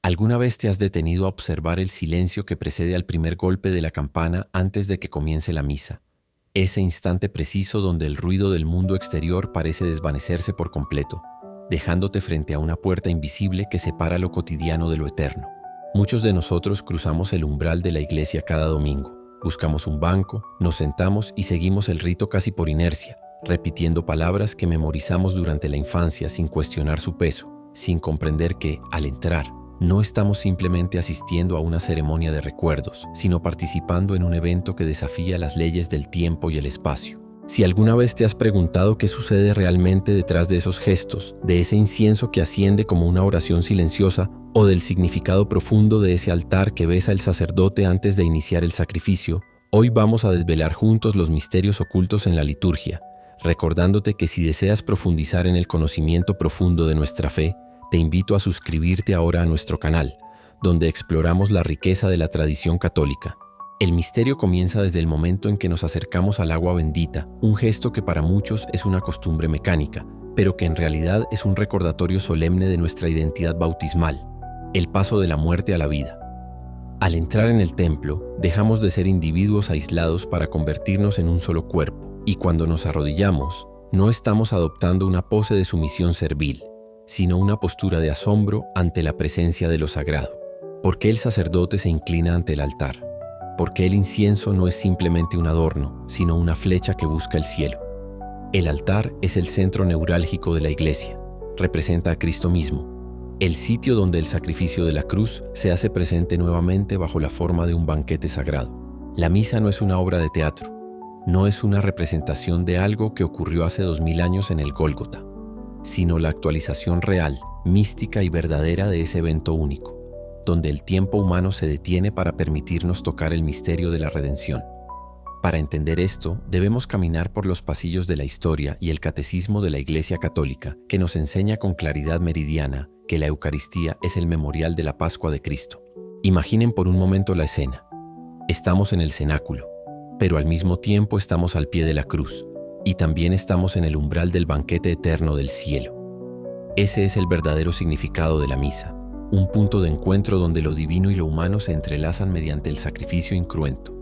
¿Alguna vez te has detenido a observar el silencio que precede al primer golpe de la campana antes de que comience la misa? Ese instante preciso donde el ruido del mundo exterior parece desvanecerse por completo, dejándote frente a una puerta invisible que separa lo cotidiano de lo eterno. Muchos de nosotros cruzamos el umbral de la iglesia cada domingo. Buscamos un banco, nos sentamos y seguimos el rito casi por inercia, repitiendo palabras que memorizamos durante la infancia sin cuestionar su peso, sin comprender que, al entrar, no estamos simplemente asistiendo a una ceremonia de recuerdos, sino participando en un evento que desafía las leyes del tiempo y el espacio. Si alguna vez te has preguntado qué sucede realmente detrás de esos gestos, de ese incienso que asciende como una oración silenciosa, o del significado profundo de ese altar que besa el sacerdote antes de iniciar el sacrificio, hoy vamos a desvelar juntos los misterios ocultos en la liturgia, recordándote que si deseas profundizar en el conocimiento profundo de nuestra fe, te invito a suscribirte ahora a nuestro canal, donde exploramos la riqueza de la tradición católica. El misterio comienza desde el momento en que nos acercamos al agua bendita, un gesto que para muchos es una costumbre mecánica, pero que en realidad es un recordatorio solemne de nuestra identidad bautismal, el paso de la muerte a la vida. Al entrar en el templo, dejamos de ser individuos aislados para convertirnos en un solo cuerpo, y cuando nos arrodillamos, no estamos adoptando una pose de sumisión servil, sino una postura de asombro ante la presencia de lo sagrado. ¿Por qué el sacerdote se inclina ante el altar? Porque el incienso no es simplemente un adorno, sino una flecha que busca el cielo. El altar es el centro neurálgico de la iglesia, representa a Cristo mismo, el sitio donde el sacrificio de la cruz se hace presente nuevamente bajo la forma de un banquete sagrado. La misa no es una obra de teatro, no es una representación de algo que ocurrió hace 2000 años en el Gólgota, sino la actualización real, mística y verdadera de ese evento único, donde el tiempo humano se detiene para permitirnos tocar el misterio de la redención. Para entender esto, debemos caminar por los pasillos de la historia y el catecismo de la Iglesia Católica, que nos enseña con claridad meridiana que la Eucaristía es el memorial de la Pascua de Cristo. Imaginen por un momento la escena. Estamos en el cenáculo, pero al mismo tiempo estamos al pie de la cruz, y también estamos en el umbral del banquete eterno del cielo. Ese es el verdadero significado de la misa, un punto de encuentro donde lo divino y lo humano se entrelazan mediante el sacrificio incruento.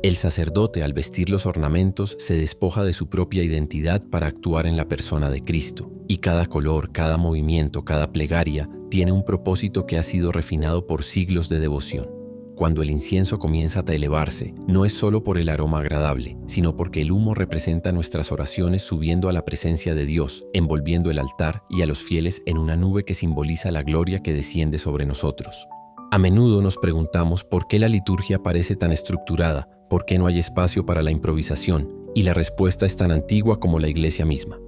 El sacerdote, al vestir los ornamentos, se despoja de su propia identidad para actuar en la persona de Cristo, y cada color, cada movimiento, cada plegaria tiene un propósito que ha sido refinado por siglos de devoción. Cuando el incienso comienza a elevarse, no es solo por el aroma agradable, sino porque el humo representa nuestras oraciones subiendo a la presencia de Dios, envolviendo el altar y a los fieles en una nube que simboliza la gloria que desciende sobre nosotros. A menudo nos preguntamos por qué la liturgia parece tan estructurada, por qué no hay espacio para la improvisación, y la respuesta es tan antigua como la iglesia misma.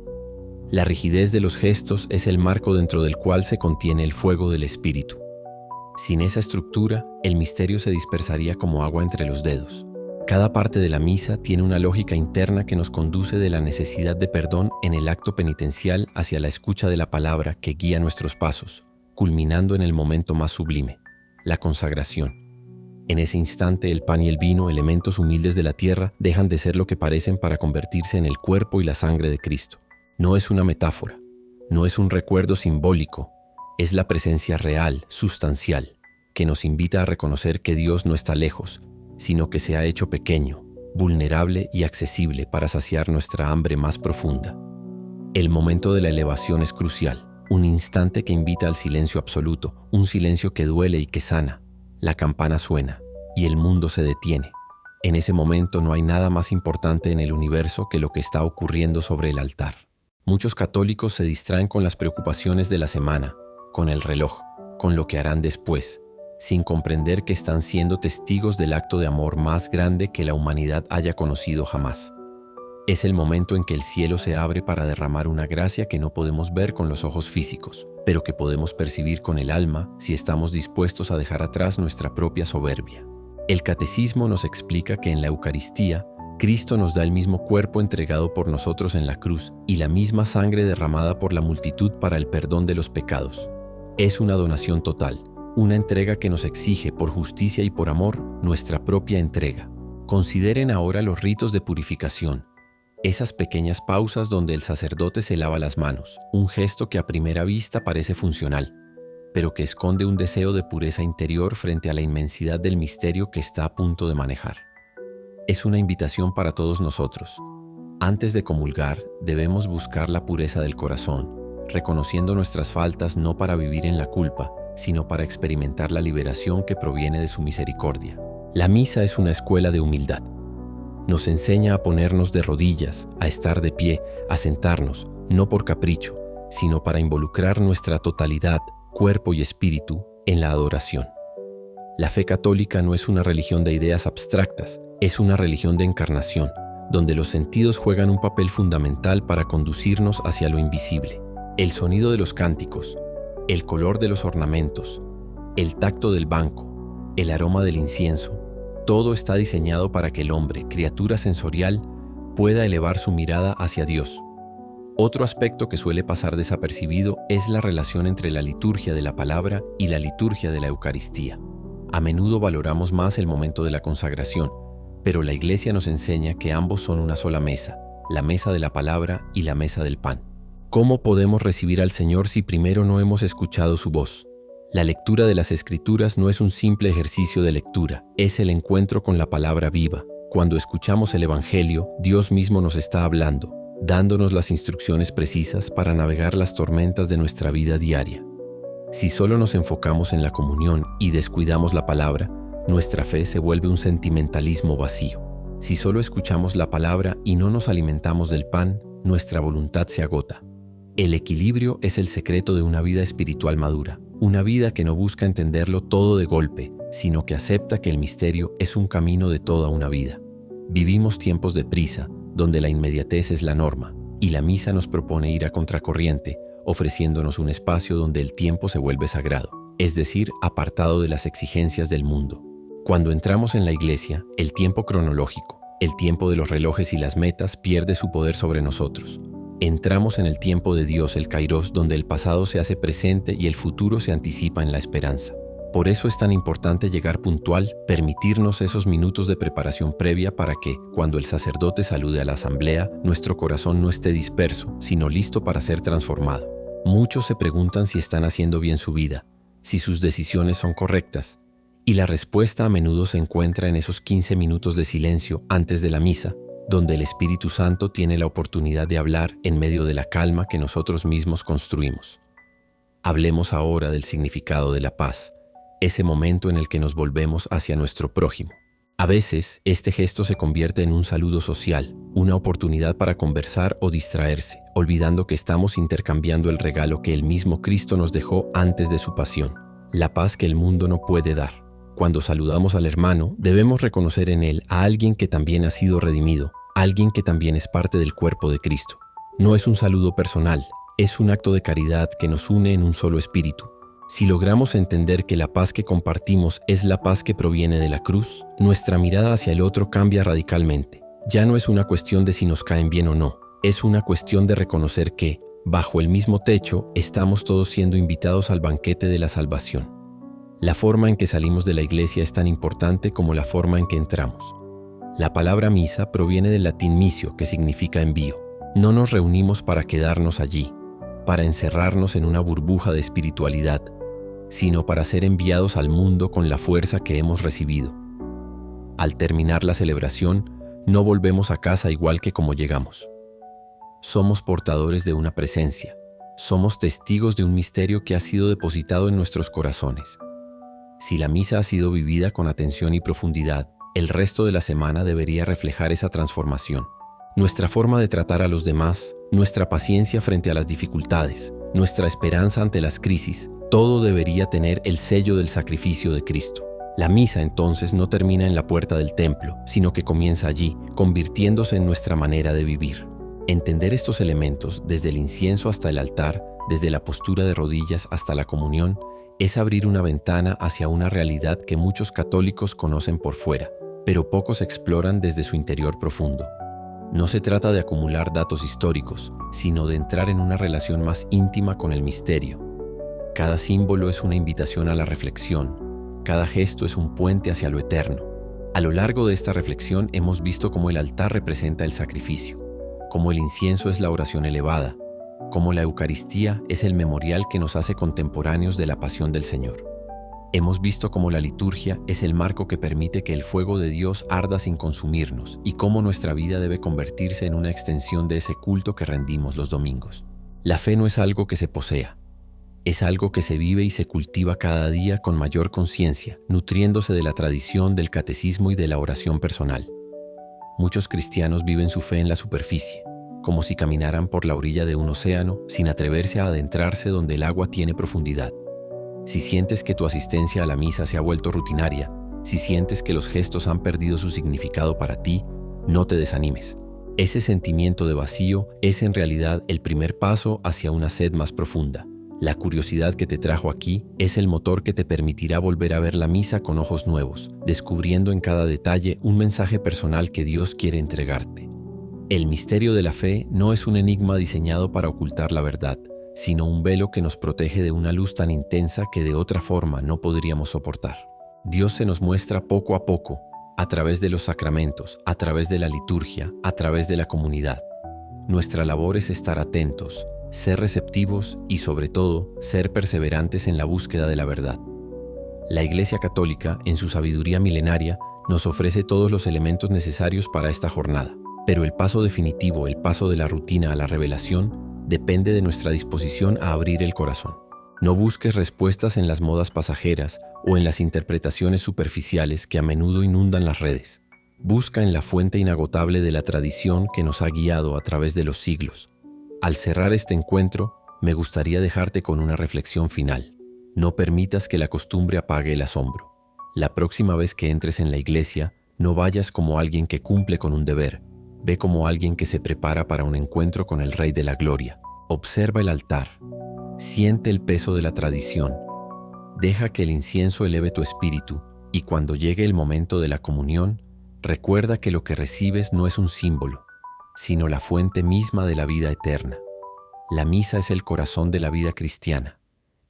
La rigidez de los gestos es el marco dentro del cual se contiene el fuego del Espíritu. Sin esa estructura, el misterio se dispersaría como agua entre los dedos. Cada parte de la misa tiene una lógica interna que nos conduce de la necesidad de perdón en el acto penitencial hacia la escucha de la palabra que guía nuestros pasos, culminando en el momento más sublime, la consagración. En ese instante, el pan y el vino, elementos humildes de la tierra, dejan de ser lo que parecen para convertirse en el cuerpo y la sangre de Cristo. No es una metáfora, no es un recuerdo simbólico, es la presencia real, sustancial, que nos invita a reconocer que Dios no está lejos, sino que se ha hecho pequeño, vulnerable y accesible para saciar nuestra hambre más profunda. El momento de la elevación es crucial, un instante que invita al silencio absoluto, un silencio que duele y que sana. La campana suena y el mundo se detiene. En ese momento no hay nada más importante en el universo que lo que está ocurriendo sobre el altar. Muchos católicos se distraen con las preocupaciones de la semana, con el reloj, con lo que harán después, sin comprender que están siendo testigos del acto de amor más grande que la humanidad haya conocido jamás. Es el momento en que el cielo se abre para derramar una gracia que no podemos ver con los ojos físicos, pero que podemos percibir con el alma si estamos dispuestos a dejar atrás nuestra propia soberbia. El catecismo nos explica que en la Eucaristía, Cristo nos da el mismo cuerpo entregado por nosotros en la cruz y la misma sangre derramada por la multitud para el perdón de los pecados. Es una donación total, una entrega que nos exige, por justicia y por amor, nuestra propia entrega. Consideren ahora los ritos de purificación, esas pequeñas pausas donde el sacerdote se lava las manos, un gesto que a primera vista parece funcional. pero que esconde un deseo de pureza interior frente a la inmensidad del misterio que está a punto de manejar. Es una invitación para todos nosotros. Antes de comulgar, debemos buscar la pureza del corazón, reconociendo nuestras faltas no para vivir en la culpa, sino para experimentar la liberación que proviene de su misericordia. La misa es una escuela de humildad. Nos enseña a ponernos de rodillas, a estar de pie, a sentarnos, no por capricho, sino para involucrar nuestra totalidad, cuerpo y espíritu, en la adoración. La fe católica no es una religión de ideas abstractas, es una religión de encarnación, donde los sentidos juegan un papel fundamental para conducirnos hacia lo invisible. El sonido de los cánticos, el color de los ornamentos, el tacto del banco, el aroma del incienso, todo está diseñado para que el hombre, criatura sensorial, pueda elevar su mirada hacia Dios. Otro aspecto que suele pasar desapercibido es la relación entre la liturgia de la palabra y la liturgia de la Eucaristía. A menudo valoramos más el momento de la consagración, pero la Iglesia nos enseña que ambos son una sola mesa, la mesa de la palabra y la mesa del pan. ¿Cómo podemos recibir al Señor si primero no hemos escuchado su voz? La lectura de las Escrituras no es un simple ejercicio de lectura, es el encuentro con la palabra viva. Cuando escuchamos el Evangelio, Dios mismo nos está hablando, dándonos las instrucciones precisas para navegar las tormentas de nuestra vida diaria. Si solo nos enfocamos en la comunión y descuidamos la palabra, nuestra fe se vuelve un sentimentalismo vacío. Si solo escuchamos la palabra y no nos alimentamos del pan, nuestra voluntad se agota. El equilibrio es el secreto de una vida espiritual madura, una vida que no busca entenderlo todo de golpe, sino que acepta que el misterio es un camino de toda una vida. Vivimos tiempos de prisa, donde la inmediatez es la norma, y la misa nos propone ir a contracorriente, ofreciéndonos un espacio donde el tiempo se vuelve sagrado, es decir, apartado de las exigencias del mundo. Cuando entramos en la iglesia, el tiempo cronológico, el tiempo de los relojes y las metas pierde su poder sobre nosotros. Entramos en el tiempo de Dios, el Kairos, donde el pasado se hace presente y el futuro se anticipa en la esperanza. Por eso es tan importante llegar puntual, permitirnos esos minutos de preparación previa para que, cuando el sacerdote salude a la asamblea, nuestro corazón no esté disperso, sino listo para ser transformado. Muchos se preguntan si están haciendo bien su vida, si sus decisiones son correctas, y la respuesta a menudo se encuentra en esos 15 minutos de silencio antes de la misa, donde el Espíritu Santo tiene la oportunidad de hablar en medio de la calma que nosotros mismos construimos. Hablemos ahora del significado de la paz, ese momento en el que nos volvemos hacia nuestro prójimo. A veces, este gesto se convierte en un saludo social, una oportunidad para conversar o distraerse, olvidando que estamos intercambiando el regalo que el mismo Cristo nos dejó antes de su pasión, la paz que el mundo no puede dar. Cuando saludamos al hermano, debemos reconocer en él a alguien que también ha sido redimido, alguien que también es parte del cuerpo de Cristo. No es un saludo personal, es un acto de caridad que nos une en un solo espíritu. Si logramos entender que la paz que compartimos es la paz que proviene de la cruz, nuestra mirada hacia el otro cambia radicalmente. Ya no es una cuestión de si nos caen bien o no, es una cuestión de reconocer que, bajo el mismo techo, estamos todos siendo invitados al banquete de la salvación. La forma en que salimos de la iglesia es tan importante como la forma en que entramos. La palabra misa proviene del latín missio, que significa envío. No nos reunimos para quedarnos allí, para encerrarnos en una burbuja de espiritualidad, sino para ser enviados al mundo con la fuerza que hemos recibido. Al terminar la celebración, no volvemos a casa igual que como llegamos. Somos portadores de una presencia, somos testigos de un misterio que ha sido depositado en nuestros corazones. Si la misa ha sido vivida con atención y profundidad, el resto de la semana debería reflejar esa transformación. Nuestra forma de tratar a los demás, nuestra paciencia frente a las dificultades, nuestra esperanza ante las crisis, todo debería tener el sello del sacrificio de Cristo. La misa entonces no termina en la puerta del templo, sino que comienza allí, convirtiéndose en nuestra manera de vivir. Entender estos elementos, desde el incienso hasta el altar, desde la postura de rodillas hasta la comunión, es abrir una ventana hacia una realidad que muchos católicos conocen por fuera, pero pocos exploran desde su interior profundo. No se trata de acumular datos históricos, sino de entrar en una relación más íntima con el misterio. Cada símbolo es una invitación a la reflexión, cada gesto es un puente hacia lo eterno. A lo largo de esta reflexión hemos visto cómo el altar representa el sacrificio, cómo el incienso es la oración elevada, como la Eucaristía es el memorial que nos hace contemporáneos de la pasión del Señor. Hemos visto cómo la liturgia es el marco que permite que el fuego de Dios arda sin consumirnos y cómo nuestra vida debe convertirse en una extensión de ese culto que rendimos los domingos. La fe no es algo que se posea, es algo que se vive y se cultiva cada día con mayor conciencia, nutriéndose de la tradición, del catecismo y de la oración personal. Muchos cristianos viven su fe en la superficie, como si caminaran por la orilla de un océano sin atreverse a adentrarse donde el agua tiene profundidad. Si sientes que tu asistencia a la misa se ha vuelto rutinaria, si sientes que los gestos han perdido su significado para ti, no te desanimes. Ese sentimiento de vacío es en realidad el primer paso hacia una sed más profunda. La curiosidad que te trajo aquí es el motor que te permitirá volver a ver la misa con ojos nuevos, descubriendo en cada detalle un mensaje personal que Dios quiere entregarte. El misterio de la fe no es un enigma diseñado para ocultar la verdad, sino un velo que nos protege de una luz tan intensa que de otra forma no podríamos soportar. Dios se nos muestra poco a poco, a través de los sacramentos, a través de la liturgia, a través de la comunidad. Nuestra labor es estar atentos, ser receptivos y, sobre todo, ser perseverantes en la búsqueda de la verdad. La Iglesia Católica, en su sabiduría milenaria, nos ofrece todos los elementos necesarios para esta jornada, pero el paso definitivo, el paso de la rutina a la revelación, depende de nuestra disposición a abrir el corazón. No busques respuestas en las modas pasajeras o en las interpretaciones superficiales que a menudo inundan las redes. Busca en la fuente inagotable de la tradición que nos ha guiado a través de los siglos. Al cerrar este encuentro, me gustaría dejarte con una reflexión final. No permitas que la costumbre apague el asombro. La próxima vez que entres en la iglesia, no vayas como alguien que cumple con un deber. Ve como alguien que se prepara para un encuentro con el Rey de la Gloria. Observa el altar. Siente el peso de la tradición. Deja que el incienso eleve tu espíritu y cuando llegue el momento de la comunión, recuerda que lo que recibes no es un símbolo, sino la fuente misma de la vida eterna. La misa es el corazón de la vida cristiana,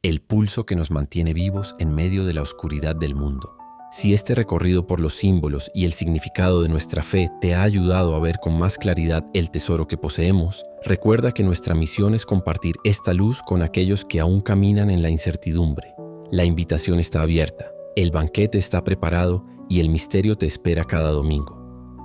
el pulso que nos mantiene vivos en medio de la oscuridad del mundo. Si este recorrido por los símbolos y el significado de nuestra fe te ha ayudado a ver con más claridad el tesoro que poseemos, recuerda que nuestra misión es compartir esta luz con aquellos que aún caminan en la incertidumbre. La invitación está abierta, el banquete está preparado y el misterio te espera cada domingo.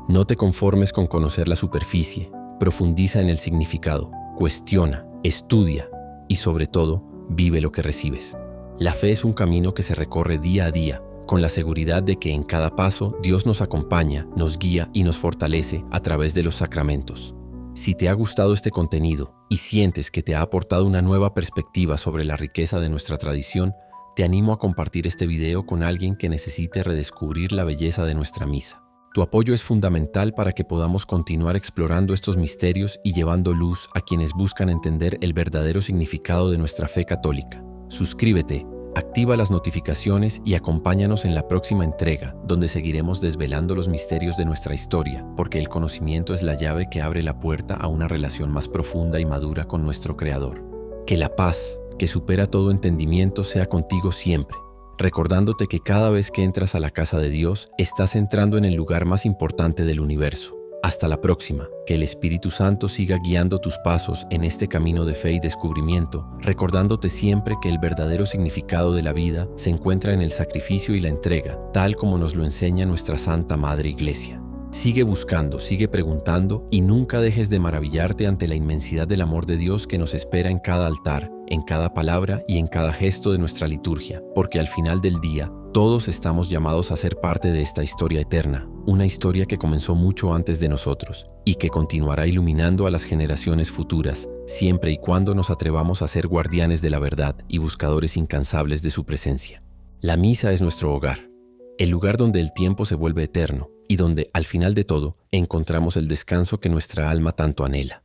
No te conformes con conocer la superficie, profundiza en el significado, cuestiona, estudia y sobre todo, vive lo que recibes. La fe es un camino que se recorre día a día, con la seguridad de que en cada paso Dios nos acompaña, nos guía y nos fortalece a través de los sacramentos. Si te ha gustado este contenido y sientes que te ha aportado una nueva perspectiva sobre la riqueza de nuestra tradición, te animo a compartir este video con alguien que necesite redescubrir la belleza de nuestra misa. Tu apoyo es fundamental para que podamos continuar explorando estos misterios y llevando luz a quienes buscan entender el verdadero significado de nuestra fe católica. Suscríbete, activa las notificaciones y acompáñanos en la próxima entrega, donde seguiremos desvelando los misterios de nuestra historia, porque el conocimiento es la llave que abre la puerta a una relación más profunda y madura con nuestro Creador. Que la paz, que supera todo entendimiento, sea contigo siempre, recordándote que cada vez que entras a la casa de Dios, estás entrando en el lugar más importante del universo. Hasta la próxima, que el Espíritu Santo siga guiando tus pasos en este camino de fe y descubrimiento, recordándote siempre que el verdadero significado de la vida se encuentra en el sacrificio y la entrega, tal como nos lo enseña nuestra Santa Madre Iglesia. Sigue buscando, sigue preguntando y nunca dejes de maravillarte ante la inmensidad del amor de Dios que nos espera en cada altar, en cada palabra y en cada gesto de nuestra liturgia, porque al final del día, todos estamos llamados a ser parte de esta historia eterna, una historia que comenzó mucho antes de nosotros y que continuará iluminando a las generaciones futuras, siempre y cuando nos atrevamos a ser guardianes de la verdad y buscadores incansables de su presencia. La misa es nuestro hogar, el lugar donde el tiempo se vuelve eterno y donde, al final de todo, encontramos el descanso que nuestra alma tanto anhela.